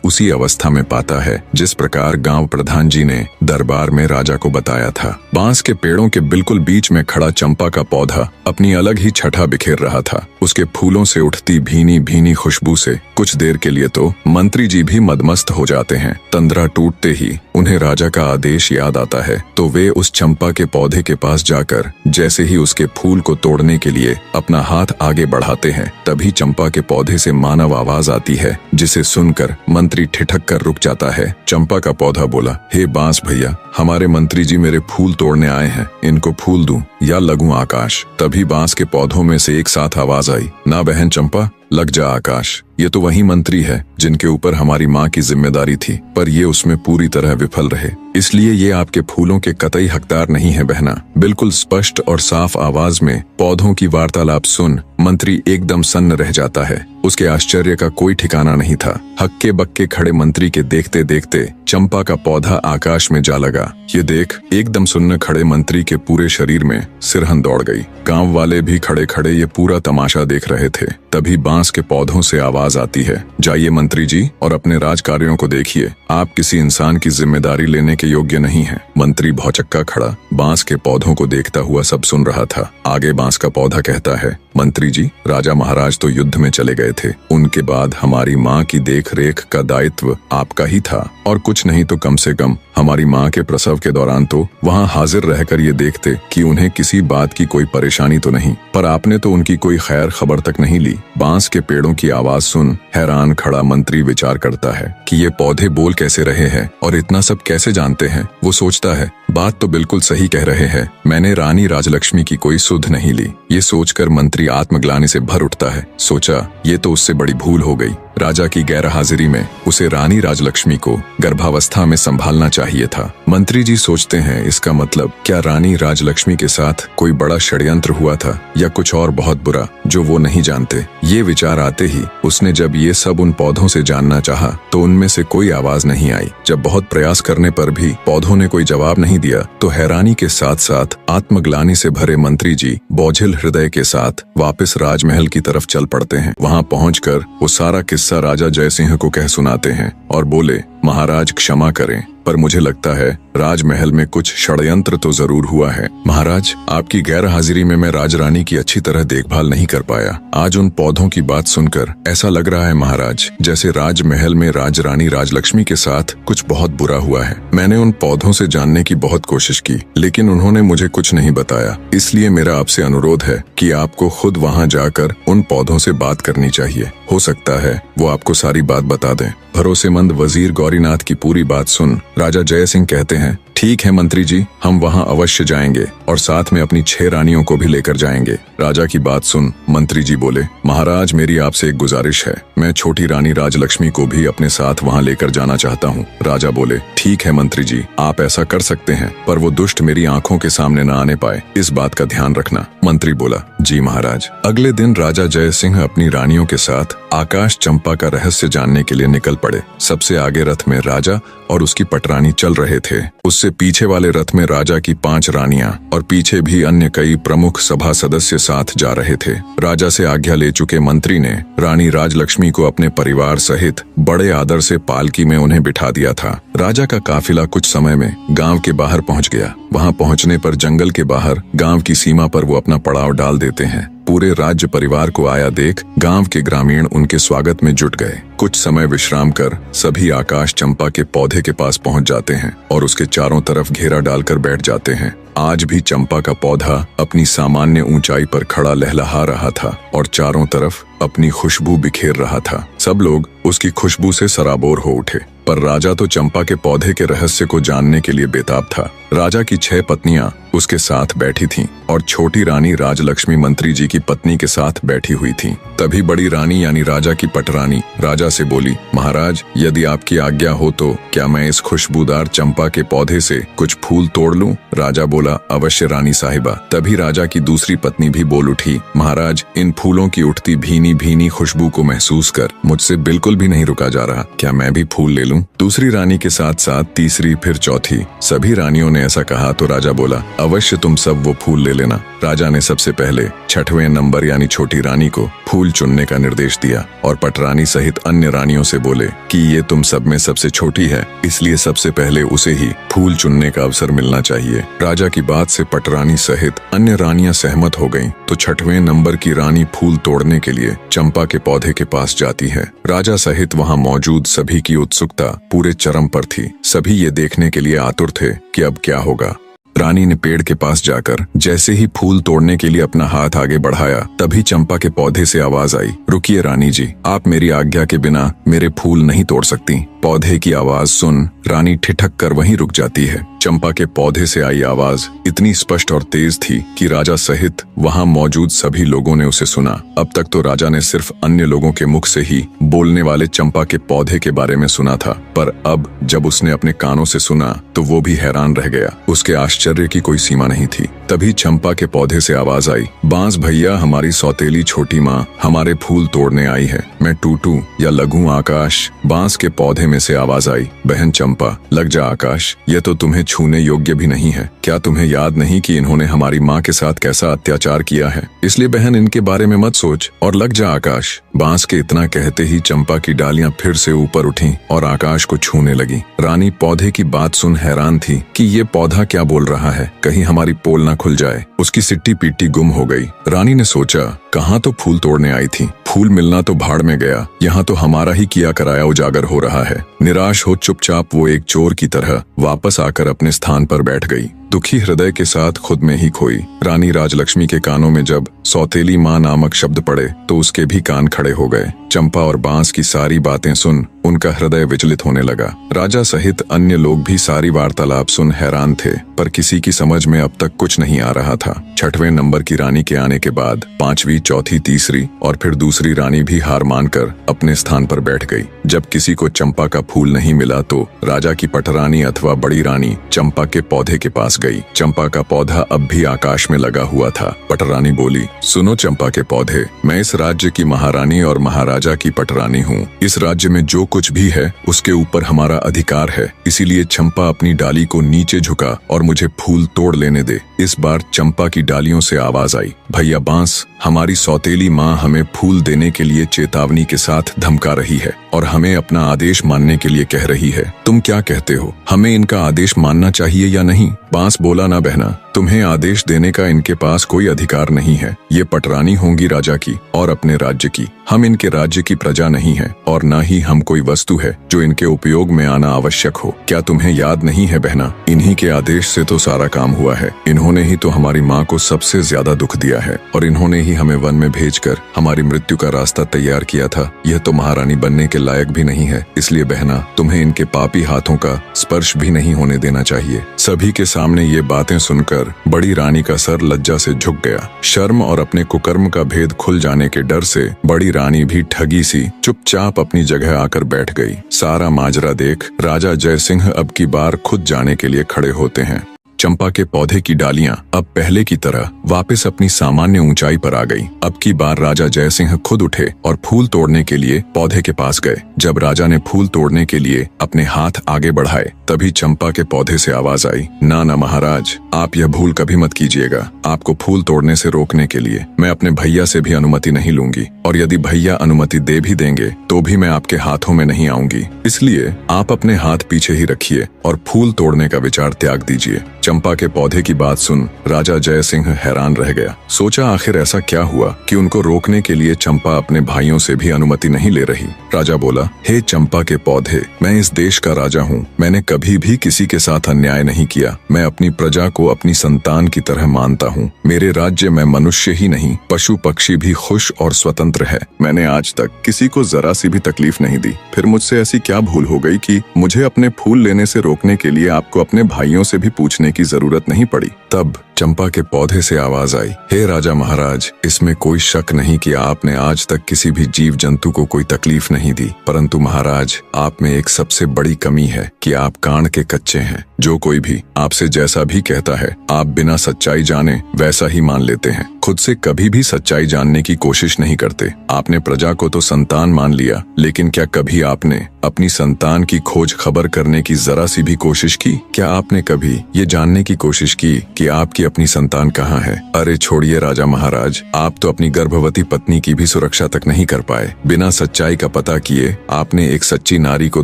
उसी अवस्था में पाता है जिस प्रकार गांव प्रधान जी ने दरबार में राजा को बताया था। बांस के पेड़ों के बिल्कुल बीच में खड़ा चंपा का पौधा अपनी अलग ही छठा बिखेर रहा था। उसके फूलों से उठती भीनी भीनी खुशबू से कुछ देर के लिए तो मंत्री जी भी मदमस्त हो जाते हैं। तंद्रा टूटते ही उन्हें राजा का आदेश याद आता है तो वे उस चंपा के पौधे के पास जाकर जैसे ही उसके फूल को तोड़ने के लिए अपना हाथ आगे बढ़ाते हैं तभी चंपा के पौधे से मानव आवाज आती है जिसे सुनकर मंत्री ठिठक कर रुक जाता है। चंपा का पौधा बोला, हे बांस भैया, हमारे मंत्री जी मेरे फूल तोड़ने आए हैं, इनको फूल दूं या लगूं आकाश। तभी बांस के पौधों में से एक साथ आवाज आई, ना बहन चंपा, लग जा आकाश। ये तो वही मंत्री है जिनके ऊपर हमारी माँ की जिम्मेदारी थी, पर ये उसमें पूरी तरह विफल रहे, इसलिए ये आपके फूलों के कतई हकदार नहीं है बहना। बिल्कुल स्पष्ट और साफ आवाज में पौधों की वार्तालाप सुन मंत्री एकदम सन्न रह जाता है। उसके आश्चर्य का कोई ठिकाना नहीं था। हक्के बक्के खड़े मंत्री के देखते देखते चंपा का पौधा आकाश में जा लगा। ये देख एकदम सुन्न खड़े मंत्री के पूरे शरीर में सिरहन दौड़ गई। गांव वाले भी खड़े खड़े ये पूरा तमाशा देख रहे थे। तभी बांस के पौधों से आवाज आती है, जाइए मंत्री जी और अपने राज कार्यों को देखिए, आप किसी इंसान की जिम्मेदारी लेने के योग्य नहीं हैं। मंत्री भौचक्का खड़ा बांस के पौधों को देखता हुआ सब सुन रहा था। आगे बांस का पौधा कहता है, मंत्री जी, राजा महाराज तो युद्ध में चले गए थे, उनके बाद हमारी माँ की देख रेख का दायित्व आपका ही था, और कुछ नहीं तो कम से कम हमारी माँ के प्रसव के दौरान तो वहाँ हाजिर रहकर ये देखते कि उन्हें किसी बात की कोई परेशानी तो नहीं, पर आपने तो उनकी कोई खैर खबर तक नहीं ली। बांस के पेड़ों की आवाज सुन हैरान खड़ा मंत्री विचार करता है कि ये पौधे बोल कैसे रहे हैं और इतना सब कैसे जानते हैं। वो सोचता है, बात तो बिल्कुल सही कह रहे हैं, मैंने रानी राजलक्ष्मी की कोई सुध नहीं ली। ये सोचकर मंत्री आत्मग्लानि से भर उठता है। सोचा ये तो उससे बड़ी भूल हो गई। राजा की गैर हाजिरी में उसे रानी राजलक्ष्मी को गर्भावस्था में संभालना चाहिए था। मंत्री जी सोचते हैं, इसका मतलब क्या रानी राजलक्ष्मी के साथ कोई बड़ा षड्यंत्र हुआ था या कुछ और बहुत बुरा जो वो नहीं जानते। ये विचार आते ही उसने जब ये सब उन पौधों से जानना चाहा तो उनमें से कोई आवाज नहीं आई। जब बहुत प्रयास करने पर भी पौधों ने कोई जवाब नहीं दिया तो हैरानी के साथ साथ आत्मग्लानि से भरे मंत्री जी बोझिल हृदय के साथ वापस राजमहल की तरफ चल पड़ते हैं। वहाँ पहुंचकर वो सारा किस्सा राजा जय सिंह को कह सुनाते हैं और बोले, महाराज क्षमा करें, पर मुझे लगता है राजमहल में कुछ षड्यंत्र तो जरूर हुआ है। महाराज, आपकी गैर हाजिरी में मैं राजरानी की अच्छी तरह देखभाल नहीं कर पाया। आज उन पौधों की बात सुनकर ऐसा लग रहा है महाराज जैसे राजमहल में राजरानी राजलक्ष्मी के साथ कुछ बहुत बुरा हुआ है। मैंने उन पौधों से जानने की बहुत कोशिश की लेकिन उन्होंने मुझे कुछ नहीं बताया, इसलिए मेरा आपसे अनुरोध है कि आपको खुद वहाँ जाकर उन पौधों से बात करनी चाहिए। हो सकता है वो आपको सारी बात बता दें। भरोसेमंद वजीर गौरीनाथ की पूरी बात सुन राजा जय सिंह कहते हैं, ठीक है मंत्री जी, हम वहां अवश्य जाएंगे और साथ में अपनी 6 रानियों को भी लेकर जाएंगे। राजा की बात सुन मंत्री जी बोले, महाराज मेरी आपसे एक गुजारिश है, मैं छोटी रानी राजलक्ष्मी को भी अपने साथ वहां लेकर जाना चाहता हूं। राजा बोले, ठीक है मंत्री जी, आप ऐसा कर सकते हैं, पर वो दुष्ट मेरी आंखों के सामने न आने पाए, इस बात का ध्यान रखना। मंत्री बोला, जी महाराज। अगले दिन राजा जय सिंह अपनी रानियों के साथ आकाश चंपा का रहस्य जानने के लिए निकल पड़े। सबसे आगे रथ में राजा और उसकी पटरानी चल रहे थे। उससे पीछे वाले रथ में राजा की 5 रानियां और पीछे भी अन्य कई प्रमुख सभा सदस्य साथ जा रहे थे। राजा से आज्ञा ले चुके मंत्री ने रानी राजलक्ष्मी को अपने परिवार सहित बड़े आदर से पालकी में उन्हें बिठा दिया था। राजा का काफिला कुछ समय में गांव के बाहर पहुंच गया। वहां पहुंचने पर जंगल के बाहर गांव की सीमा पर वो अपना पड़ाव डाल देते हैं। पूरे राज्य परिवार को आया देख गांव के ग्रामीण उनके स्वागत में जुट गए। कुछ समय विश्राम कर सभी आकाश चंपा के पौधे के पास पहुंच जाते हैं और उसके चारों तरफ घेरा डालकर बैठ जाते हैं। आज भी चंपा का पौधा अपनी सामान्य ऊंचाई पर खड़ा लहलहा रहा था और चारों तरफ अपनी खुशबू बिखेर रहा था। सब लोग उसकी खुशबू से सराबोर हो उठे, पर राजा तो चंपा के पौधे के रहस्य को जानने के लिए बेताब था। राजा की 6 पत्नियां उसके साथ बैठी थीं और छोटी रानी राजलक्ष्मी मंत्री जी की पत्नी के साथ बैठी हुई थीं। तभी बड़ी रानी यानी राजा की पटरानी राजा से बोली, महाराज, यदि आपकी आज्ञा हो तो क्या मैं इस खुशबूदार चंपा के पौधे से कुछ फूल तोड़ लूं? राजा बोला, अवश्य रानी साहिबा। तभी राजा की दूसरी पत्नी भी बोल उठी, महाराज, इन फूलों की उठती भीनी भीनी खुशबू को महसूस कर मुझसे बिल्कुल भी नहीं रुका जा रहा। क्या मैं भी फूल ले लूं? दूसरी रानी के साथ साथ तीसरी, फिर चौथी, सभी रानियों ने ऐसा कहा तो राजा बोला, अवश्य तुम सब वो फूल ले लेना। राजा ने सबसे पहले 6वें नंबर यानी छोटी रानी को फूल चुनने का निर्देश दिया और पटरानी सहित अन्य रानियों से बोले कि ये तुम सब में सबसे छोटी है, इसलिए सबसे पहले उसे ही फूल चुनने का अवसर मिलना चाहिए। राजा की बात से पटरानी सहित अन्य रानियां सहमत हो गईं, तो 6वें नंबर की रानी फूल तोड़ने के लिए चंपा के पौधे के पास जाती है। राजा सहित वहां मौजूद सभी की उत्सुकता पूरे चरम पर थी। सभी ये देखने के लिए आतुर थे कि अब क्या होगा। रानी ने पेड़ के पास जाकर जैसे ही फूल तोड़ने के लिए अपना हाथ आगे बढ़ाया, तभी चंपा के पौधे से आवाज आई, रुकिए रानी जी, आप मेरी आज्ञा के बिना मेरे फूल नहीं तोड़ सकती। पौधे की आवाज सुन रानी ठिठक कर वहीं रुक जाती है। चंपा के पौधे से आई आवाज इतनी स्पष्ट और तेज थी कि राजा सहित वहां मौजूद सभी लोगों ने उसे सुना। अब तक तो राजा ने सिर्फ अन्य लोगों के मुख से ही बोलने वाले चंपा के पौधे के बारे में सुना था, पर अब जब उसने अपने कानों से सुना तो वो भी हैरान रह गया। उसके आश्चर्य की कोई सीमा नहीं थी। तभी चंपा के पौधे से आवाज आई, बांस भैया, हमारी सौतेली छोटी माँ हमारे फूल तोड़ने आई है। मैं टूटू या लगूं आकाश? बांस के पौधे में से आवाज आई, बहन चंपा, लग जा आकाश, ये तो तुम्हें छूने योग्य भी नहीं है। क्या तुम्हें याद नहीं कि इन्होंने हमारी माँ के साथ कैसा अत्याचार किया है? इसलिए बहन इनके बारे में मत सोच और लग जा आकाश। बांस के इतना कहते ही चंपा की डालियां फिर से ऊपर उठीं और आकाश को छूने लगी। रानी पौधे की बात सुन हैरान थी कि ये पौधा क्या बोल रहा है, कहीं हमारी पोल ना खुल जाए। उसकी सिट्टी पीटी गुम हो गई। रानी ने सोचा, कहाँ तो फूल तोड़ने आई थी, फूल मिलना तो भाड़ में गया, यहाँ तो हमारा ही किया कराया उजागर हो रहा है। निराश हो चुपचाप वो एक चोर की तरह वापस आकर अपने स्थान पर बैठ गई, दुखी हृदय के साथ खुद में ही खोई। रानी राजलक्ष्मी के कानों में जब सौतेली माँ नामक शब्द पड़े तो उसके भी कान खड़े हो गए। चंपा और बांस की सारी बातें सुन उनका हृदय विचलित होने लगा। राजा सहित अन्य लोग भी सारी वार्तालाप सुन हैरान थे, पर किसी की समझ में अब तक कुछ नहीं आ रहा था। 6वें नंबर की रानी के आने के बाद 5वीं, चौथी, तीसरी और फिर दूसरी रानी भी हार मानकर अपने स्थान पर बैठ गई। जब किसी को चंपा का फूल नहीं मिला तो राजा की पटरानी अथवा बड़ी रानी चंपा के पौधे के पास गई। चंपा का पौधा अब भी आकाश में लगा हुआ था। पटरानी बोली, सुनो चंपा के पौधे, मैं इस राज्य की महारानी और महाराजा की पटरानी हूँ। इस राज्य में जो कुछ भी है उसके ऊपर हमारा अधिकार है, इसीलिए चंपा अपनी डाली को नीचे झुका और मुझे फूल तोड़ लेने दे। इस बार चंपा की डालियों से आवाज आई, भैया बांस, हमारी सौतेली माँ हमें फूल देने के लिए चेतावनी के साथ धमका रही है और हमें अपना आदेश मानने के लिए कह रही है। तुम क्या कहते हो, हमें इनका आदेश मानना चाहिए या नहीं? बांस बोला, ना बहना, तुम्हें आदेश देने का इनके पास कोई अधिकार नहीं है। ये पटरानी होंगी राजा की और अपने राज्य की। हम इनके राज्य की प्रजा नहीं है और न ही हम कोई वस्तु है जो इनके उपयोग में आना आवश्यक हो। क्या तुम्हें याद नहीं है बहना, इन्हीं के आदेश से तो सारा काम हुआ है। इन्होंने ही तो हमारी माँ को सबसे ज्यादा दुख दिया है और इन्होंने ही हमें वन में भेजकर हमारी मृत्यु का रास्ता तैयार किया था। यह तो महारानी बनने के लायक भी नहीं है, इसलिए बहना तुम्हें इनके पापी हाथों का स्पर्श भी नहीं होने देना चाहिए। सभी के सामने ये बातें सुनकर बड़ी रानी का सर लज्जा से झुक गया। शर्म और अपने कुकर्म का भेद खुल जाने के डर से बड़ी रानी भी ठगी सी चुपचाप अपनी जगह आकर बैठ गई। सारा माजरा देख राजा जय सिंह अब की बार खुद जाने के लिए खड़े होते हैं। चंपा के पौधे की डालियां अब पहले की तरह वापस अपनी सामान्य ऊंचाई पर आ गईं। अब की बार राजा जय सिंह खुद उठे और फूल तोड़ने के लिए पौधे के पास गए। जब राजा ने फूल तोड़ने के लिए अपने हाथ आगे बढ़ाए तभी चंपा के पौधे से आवाज आई, ना ना महाराज, आप यह भूल कभी मत कीजिएगा। आपको फूल तोड़ने से रोकने के लिए मैं अपने भैया से भी अनुमति नहीं लूंगी और यदि भैया अनुमति दे भी देंगे तो भी मैं आपके हाथों में नहीं आऊंगी। इसलिए आप अपने हाथ पीछे ही रखिए और फूल तोड़ने का विचार त्याग दीजिए। चंपा के पौधे की बात सुन राजा जय सिंह हैरान रह गया। सोचा आखिर ऐसा क्या हुआ कि उनको रोकने के लिए चंपा अपने भाइयों से भी अनुमति नहीं ले रही। राजा बोला, हे चंपा के पौधे, मैं इस देश का राजा हूँ। मैंने कभी भी किसी के साथ अन्याय नहीं किया। मैं अपनी प्रजा को अपनी संतान की तरह मानता हूँ। मेरे राज्य में मनुष्य ही नहीं, पशु पक्षी भी खुश और स्वतंत्र है। मैंने आज तक किसी को जरा सी भी तकलीफ नहीं दी। फिर मुझसे ऐसी क्या भूल हो गई कि मुझे अपने फूल लेने से रोकने के लिए आपको अपने भाइयों से भी पूछने की जरूरत नहीं पड़ी। तब चंपा के पौधे से आवाज आई, हे राजा महाराज, इसमें कोई शक नहीं कि आपने आज तक किसी भी जीव जंतु को कोई तकलीफ नहीं दी, परंतु महाराज, आप में एक सबसे बड़ी कमी है कि आप कान के कच्चे हैं। जो कोई भी आपसे जैसा भी कहता है, आप बिना सच्चाई जाने वैसा ही मान लेते हैं। खुद से कभी भी सच्चाई जानने की कोशिश नहीं करते। आपने प्रजा को तो संतान मान लिया, लेकिन क्या कभी आपने अपनी संतान की खोज खबर करने की जरा सी भी कोशिश की? क्या आपने कभी ये जानने की कोशिश की कि आपकी अपनी संतान कहाँ है? अरे छोड़िए राजा महाराज, आप तो अपनी गर्भवती पत्नी की भी सुरक्षा तक नहीं कर पाए। बिना सच्चाई का पता किए आपने एक सच्ची नारी को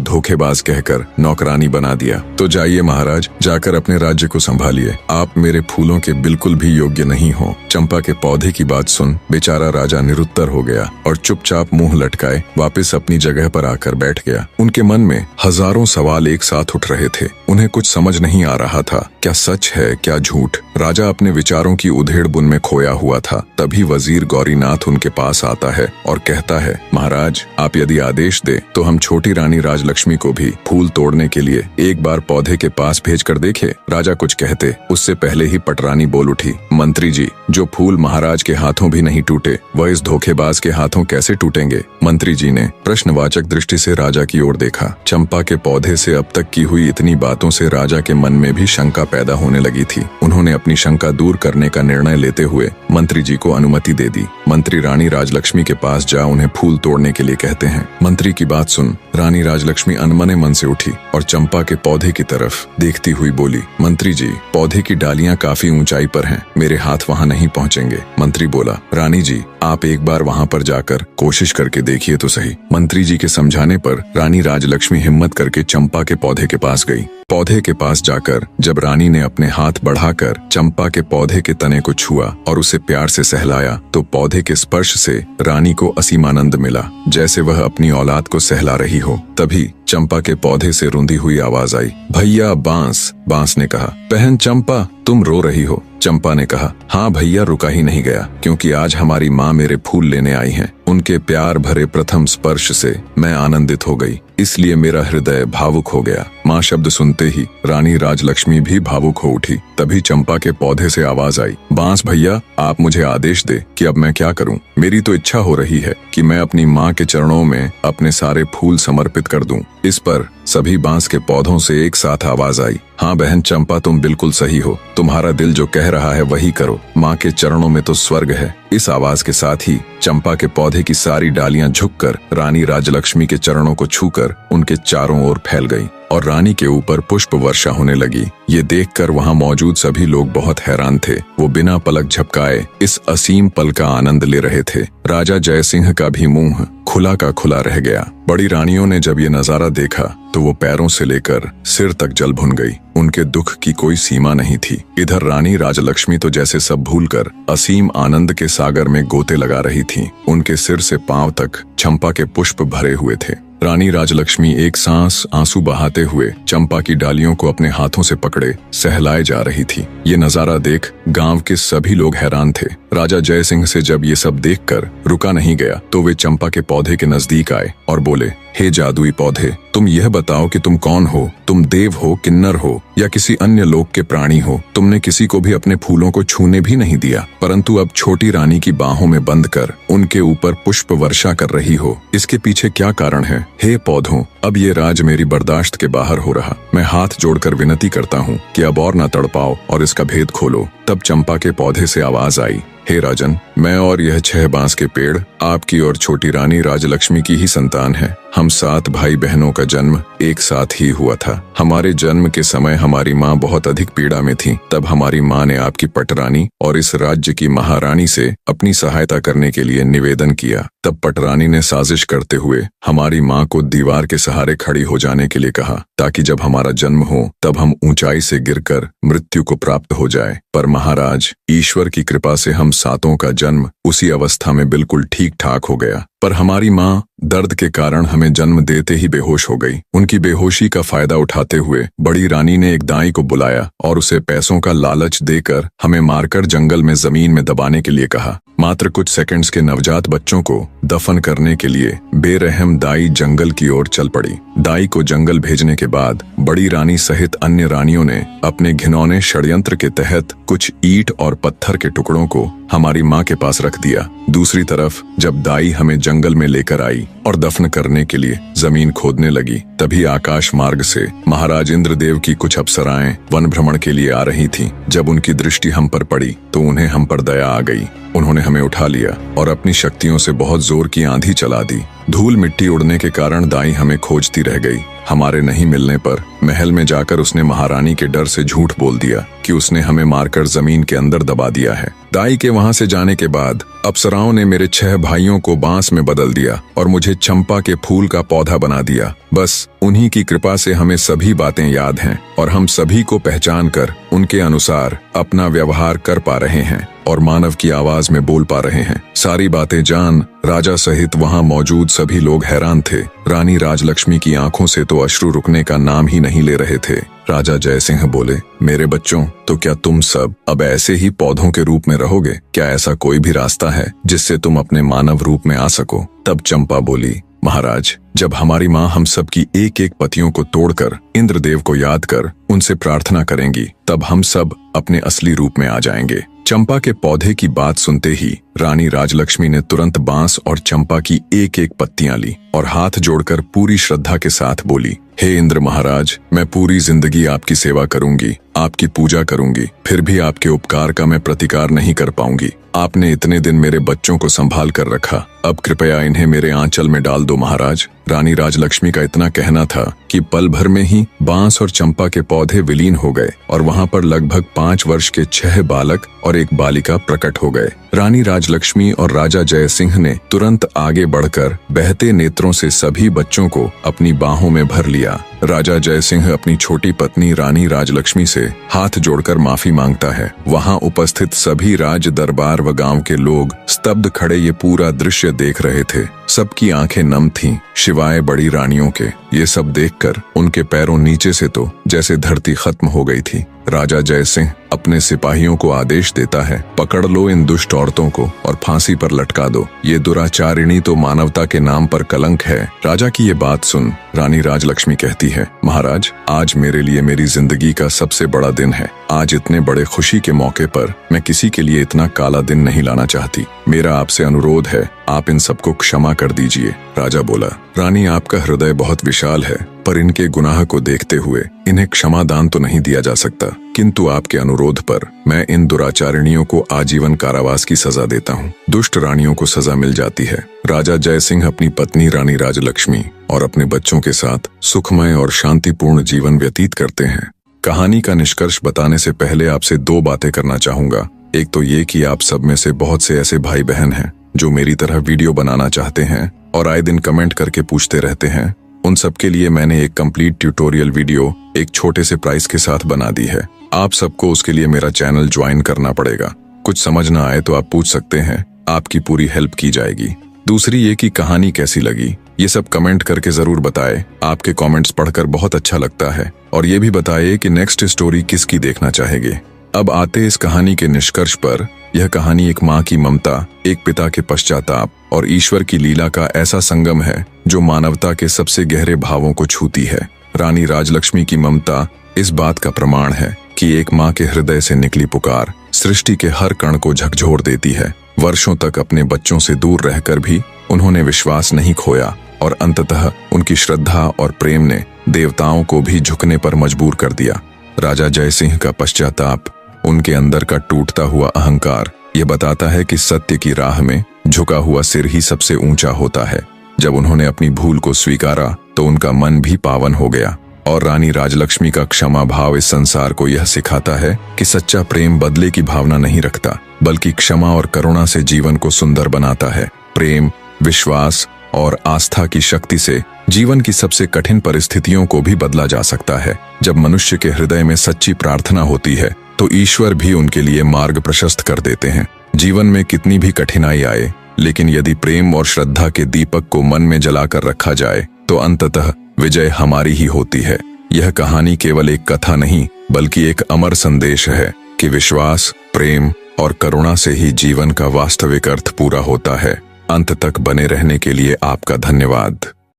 धोखेबाज कहकर नौकरानी बना दिया। तो जाइए महाराज, जाकर अपने राज्य को संभालिए। आप मेरे फूलों के बिल्कुल भी योग्य नहीं हो। चंपा के पौधे की बात सुन बेचारा राजा निरुत्तर हो गया और चुपचाप मुंह लटकाए वापस अपनी जगह पर आकर बैठ गया। उनके मन में हजारों सवाल एक साथ उठ रहे थे। उन्हें कुछ समझ नहीं आ रहा था, क्या सच है क्या झूठ। राजा अपने विचारों की उधेड़ बुन में खोया हुआ था। तभी वजीर गौरीनाथ उनके पास आता है और कहता है, महाराज, आप यदि आदेश दे तो हम छोटी रानी राजलक्ष्मी को भी फूल तोड़ने के लिए एक बार पौधे के पास भेज कर देखे। राजा कुछ कहते उससे पहले ही पटरानी बोल उठी, मंत्री जी, जो फूल महाराज के हाथों भी नहीं टूटे, वह इस धोखेबाज के हाथों कैसे टूटेंगे? मंत्री जी ने प्रश्नवाचक दृष्टि से राजा की ओर देखा। चंपा के पौधे से अब तक की हुई इतनी बातों से राजा के मन में भी शंका पैदा होने लगी थी। उन्होंने अपनी शंका दूर करने का निर्णय लेते हुए मंत्री जी को अनुमति दे दी। मंत्री रानी राजलक्ष्मी के पास जा उन्हें फूल तोड़ने के लिए कहते हैं। मंत्री की बात सुन रानी राजलक्ष्मी अनमने मन से उठी और चंपा के पौधे की तरफ देखती हुई बोली, मंत्री जी, पौधे की डालियां काफी ऊंचाई पर हैं, मेरे हाथ वहां नहीं पहुंचेंगे। मंत्री बोला, रानी जी, आप एक बार वहां पर जाकर कोशिश करके देखिए तो सही। मंत्री जी के समझाने पर रानी राजलक्ष्मी हिम्मत करके चंपा के पौधे के पास गई। पौधे के पास जाकर जब रानी ने अपने हाथ बढ़ाकर चंपा के पौधे के तने को छुआ और उसे प्यार से सहलाया, तो पौधे के स्पर्श से रानी को असीम आनंद मिला, जैसे वह अपनी औलाद को सहला रही हो। तभी चंपा के पौधे से रुंधी हुई आवाज आई, भैया बांस। बांस ने कहा, बहन चंपा, तुम रो रही हो? चंपा ने कहा, हाँ भैया, रुका ही नहीं गया, क्योंकि आज हमारी माँ मेरे फूल लेने आई हैं। उनके प्यार भरे प्रथम स्पर्श से मैं आनंदित हो गई, इसलिए मेरा हृदय भावुक हो गया। माँ शब्द सुनते ही रानी राजलक्ष्मी भी भावुक हो उठी। तभी चंपा के पौधे से आवाज आई, बांस भैया, आप मुझे आदेश दे कि अब मैं क्या करूं? मेरी तो इच्छा हो रही है कि मैं अपनी माँ के चरणों में अपने सारे फूल समर्पित कर दूं। इस पर सभी बांस के पौधों से एक साथ आवाज आई, हाँ बहन चंपा, तुम बिल्कुल सही हो, तुम्हारा दिल जो कह रहा है वही करो, माँ के चरणों में तो स्वर्ग है। इस आवाज के साथ ही चंपा के पौधे की सारी डालियां झुककर रानी राजलक्ष्मी के चरणों को छूकर उनके चारों ओर फैल गईं और रानी के ऊपर पुष्प वर्षा होने लगी। ये देखकर वहां मौजूद सभी लोग बहुत हैरान थे। वो बिना पलक झपकाए इस असीम पल का आनंद ले रहे थे। राजा जयसिंह का भी मुंह खुला का खुला रह गया। बड़ी रानियों ने जब ये नजारा देखा तो वो पैरों से लेकर सिर तक जल भुन गई। उनके दुख की कोई सीमा नहीं थी। इधर रानी राजलक्ष्मी तो जैसे सब भूलकर असीम आनंद के सागर में गोते लगा रही थी। उनके सिर से पांव तक चंपा के पुष्प भरे हुए थे। रानी राजलक्ष्मी एक सांस आंसू बहाते हुए चंपा की डालियों को अपने हाथों से पकड़े सहलाए जा रही थी। ये नजारा देख गांव के सभी लोग हैरान थे। राजा जयसिंह से जब ये सब देखकर रुका नहीं गया तो वे चंपा के पौधे के नजदीक आए और बोले, हे जादुई पौधे, तुम यह बताओ कि तुम कौन हो? तुम देव हो, किन्नर हो या किसी अन्य लोक के प्राणी हो? तुमने किसी को भी अपने फूलों को छूने भी नहीं दिया, परंतु अब छोटी रानी की बाहों में बंद कर उनके ऊपर पुष्प वर्षा कर रही हो। इसके पीछे क्या कारण है? हे पौधों, अब ये राज मेरी बर्दाश्त के बाहर हो रहा। मैं हाथ जोड़कर विनती करता हूँ कि अब और न तड़पाओ और इसका भेद खोलो। तब चंपा के पौधे से आवाज आई, हे राजन, मैं और यह 6 बांस के पेड़ आपकी और छोटी रानी राजलक्ष्मी की ही संतान है। हम 7 भाई बहनों का जन्म एक साथ ही हुआ था। हमारे जन्म के समय हमारी माँ बहुत अधिक पीड़ा में थी। तब हमारी माँ ने आपकी पटरानी और इस राज्य की महारानी से अपनी सहायता करने के लिए निवेदन किया। तब पटरानी ने साजिश करते हुए हमारी माँ को दीवार के सहारे खड़ी हो जाने के लिए कहा, ताकि जब हमारा जन्म हो तब हम ऊंचाई से गिरकर मृत्यु को प्राप्त हो जाए। पर महाराज, ईश्वर की कृपा से हम 7 का जन्म उसी अवस्था में बिल्कुल ठीक ठाक हो गया। पर हमारी माँ दर्द के कारण हमें जन्म देते ही बेहोश हो गई। उनकी बेहोशी का फायदा उठाते हुए बड़ी रानी ने एक दाई को बुलाया और उसे पैसों का लालच देकर हमें मारकर जंगल में जमीन में दबाने के लिए कहा। मात्र कुछ सेकंड्स के नवजात बच्चों को दफन करने के लिए बेरहम दाई जंगल की ओर चल पड़ी। दाई को जंगल भेजने के बाद बड़ी रानी सहित अन्य रानियों ने अपने घिनौने षड्यंत्र के तहत कुछ ईंट और पत्थर के टुकड़ों को हमारी माँ के पास रख दिया। दूसरी तरफ जब दाई हमें जंगल में लेकर आई और दफन करने के लिए जमीन खोदने लगी, तभी आकाश मार्ग से महाराज इंद्रदेव की कुछ अप्सराएं वन भ्रमण के लिए आ रही थीं। जब उनकी दृष्टि हम पर पड़ी तो उन्हें हम पर दया आ गई। उन्होंने हमें उठा लिया और अपनी शक्तियों से बहुत जोर की आंधी चला दी। धूल मिट्टी उड़ने के कारण दाई हमें खोजती रह गई। हमारे नहीं मिलने पर महल में जाकर उसने महारानी के डर से झूठ बोल दिया कि उसने हमें मारकर जमीन के अंदर दबा दिया है। दाई के वहां से जाने के बाद अप्सराओं ने मेरे 6 भाइयों को बांस में बदल दिया और मुझे चंपा के फूल का पौधा बना दिया। बस उन्हीं की कृपा से हमें सभी बातें याद हैं और हम सभी को पहचान कर उनके अनुसार अपना व्यवहार कर पा रहे हैं और मानव की आवाज में बोल पा रहे हैं। सारी बातें जान राजा सहित वहां मौजूद सभी लोग हैरान थे। रानी राजलक्ष्मी की आंखों से तो अश्रु रुकने का नाम ही नहीं ले रहे थे। राजा जयसिंह बोले, मेरे बच्चों, तो क्या तुम सब अब ऐसे ही पौधों के रूप में रहोगे? क्या ऐसा कोई भी रास्ता है जिससे तुम अपने मानव रूप में आ सको? तब चंपा बोली, महाराज, जब हमारी माँ हम सब की एक एक पतियों को तोड़कर इंद्रदेव को याद कर उनसे प्रार्थना करेंगी, तब हम सब अपने असली रूप में आ जाएंगे। चंपा के पौधे की बात सुनते ही रानी राजलक्ष्मी ने तुरंत बांस और चंपा की एक एक पत्तियां ली और हाथ जोड़कर पूरी श्रद्धा के साथ बोली, हे इंद्र महाराज, मैं पूरी जिंदगी आपकी सेवा करूंगी, आपकी पूजा करूंगी, फिर भी आपके उपकार का मैं प्रतिकार नहीं कर पाऊंगी। आपने इतने दिन मेरे बच्चों को संभाल कर रखा, अब कृपया इन्हें मेरे आंचल में डाल दो महाराज। रानी राजलक्ष्मी का इतना कहना था कि पल भर में ही बांस और चंपा के पौधे विलीन हो गए और वहां पर लगभग 5 वर्ष के 6 बालक और एक बालिका प्रकट हो गए। रानी राजलक्ष्मी और राजा जयसिंह ने तुरंत आगे बढ़कर बहते नेत्रों से सभी बच्चों को अपनी बाहों में भर लिया। राजा जयसिंह अपनी छोटी पत्नी रानी राजलक्ष्मी से हाथ जोड़कर माफी मांगता है। वहां उपस्थित सभी राज दरबार व गांव के लोग स्तब्ध खड़े ये पूरा दृश्य देख रहे थे। सबकी आंखें नम थीं, शिवाय बड़ी रानियों के। ये सब देखकर उनके पैरों नीचे से तो जैसे धरती खत्म हो गई थी। राजा जयसिंह अपने सिपाहियों को आदेश देता है, पकड़ लो इन दुष्ट औरतों को और फांसी पर लटका दो। ये दुराचारिणी तो मानवता के नाम पर कलंक है। राजा की ये बात सुन रानी राजलक्ष्मी कहती है, महाराज, आज मेरे लिए मेरी जिंदगी का सबसे बड़ा दिन है। आज इतने बड़े खुशी के मौके पर मैं किसी के लिए इतना काला दिन नहीं लाना चाहती। मेरा आपसे अनुरोध है, आप इन सबको क्षमा कर दीजिए। राजा बोला, रानी, आपका हृदय बहुत विशाल है, पर इनके गुनाह को देखते हुए इन्हें क्षमादान तो नहीं दिया जा सकता, किंतु आपके अनुरोध पर मैं इन दुराचारिणियों को आजीवन कारावास की सजा देता हूँ। दुष्ट रानियों को सजा मिल जाती है। राजा जयसिंह अपनी पत्नी रानी राजलक्ष्मी और अपने बच्चों के साथ सुखमय और शांतिपूर्ण जीवन व्यतीत करते हैं। कहानी का निष्कर्ष बताने से पहले आपसे 2 बातें करना चाहूंगा। एक तो ये कि आप सब में से बहुत से ऐसे भाई बहन हैं जो मेरी तरह वीडियो बनाना चाहते हैं और आए दिन कमेंट करके पूछते रहते हैं। उन सब के लिए मैंने एक कंप्लीट ट्यूटोरियल वीडियो एक छोटे से प्राइस के साथ बना दी है। आप सबको उसके लिए मेरा चैनल ज्वाइन करना पड़ेगा। कुछ समझ ना आए तो आप पूछ सकते हैं, आपकी पूरी हेल्प की जाएगी। दूसरी ये कि कहानी कैसी लगी, ये सब कमेंट करके जरूर बताएं। आपके कमेंट्स पढ़कर बहुत अच्छा लगता है। और ये भी बताइए कि नेक्स्ट स्टोरी किसकी देखना चाहेंगे। अब आते इस कहानी के निष्कर्ष पर। यह कहानी एक माँ की ममता, एक पिता के पश्चाताप और ईश्वर की लीला का ऐसा संगम है जो मानवता के सबसे गहरे भावों को छूती है। रानी राजलक्ष्मी की ममता इस बात का प्रमाण है कि एक माँ के हृदय से निकली पुकार सृष्टि के हर कण को झकझोर देती है। वर्षों तक अपने बच्चों से दूर रहकर भी उन्होंने विश्वास नहीं खोया और अंततः उनकी श्रद्धा और प्रेम ने देवताओं को भी झुकने पर मजबूर कर दिया। राजा जयसिंह का पश्चाताप, उनके अंदर का टूटता हुआ अहंकार, ये बताता है कि सत्य की राह में झुका हुआ सिर ही सबसे ऊंचा होता है। जब उन्होंने अपनी भूल को स्वीकारा तो उनका मन भी पावन हो गया। और रानी राजलक्ष्मी का क्षमा भाव इस संसार को यह सिखाता है कि सच्चा प्रेम बदले की भावना नहीं रखता, बल्कि क्षमा और करुणा से जीवन को सुंदर बनाता है। प्रेम, विश्वास और आस्था की शक्ति से जीवन की सबसे कठिन परिस्थितियों को भी बदला जा सकता है। जब मनुष्य के हृदय में सच्ची प्रार्थना होती है तो ईश्वर भी उनके लिए मार्ग प्रशस्त कर देते हैं। जीवन में कितनी भी कठिनाई आए, लेकिन यदि प्रेम और श्रद्धा के दीपक को मन में जलाकर रखा जाए तो अंततः विजय हमारी ही होती है। यह कहानी केवल एक कथा नहीं बल्कि एक अमर संदेश है कि विश्वास, प्रेम और करुणा से ही जीवन का वास्तविक अर्थ पूरा होता है। अंत तक बने रहने के लिए आपका धन्यवाद।